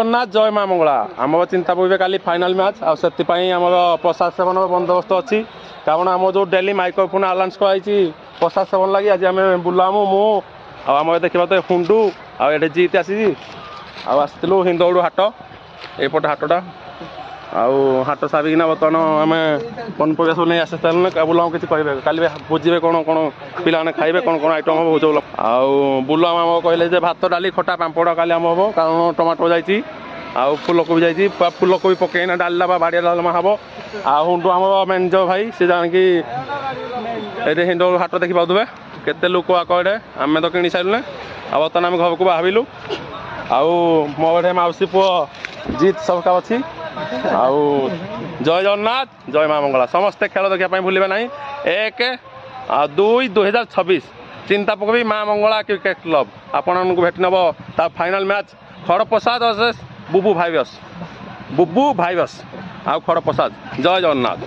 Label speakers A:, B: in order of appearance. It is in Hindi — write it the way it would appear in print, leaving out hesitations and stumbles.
A: जगन्नाथ जय माँ मंगला आम चिंता पड़े काली फाइनाल मैच आम प्रसाद सेवन बंदोबस्त अच्छी कारण आम जो डेली माइक्रोफोन आलाउंस कराई प्रसाद सेवन लगी आज आम बुलामु मु आम देखा तो हुंडू आए जीत आसी आसलु हिंदौड़ हाट एपटे हाटटा हाट सारिकिना बर्तमान आम पनीपरिया सब नहीं आसी सारे बुलाम किसी कहे काली बुझे कौन कौन पे खाइबे कौन कौन आइटम हम बुझे बुलाम आम कहले भात डाली खटा पांपड़ काली आम हम कारण टमाटो जाइए फुलकोबी जाइए फुलकोबी पकईना डालना बाड़िया डालमा हम हुंडू आम मेंज भाई सी जानिकी ये हिंदौड़ हाट देखी पाथे केते लोक आकड़े आम तो किणी सारे बर्तमान आम घर को बाहरलु मो मौसी पुओ जीत सबका अच्छी जय जगन्नाथ जय माँ मंगला समस्ते खेल देखा भूलिए ना 1/2/2026 चिंता पकबी माँ मंगला क्रिकेट क्लब आपण भेट नब ता फाइनाल मैच खड़प्रसाद वर्सेस बुबू भाइबस आ खड़प्रसाद जय जगन्नाथ।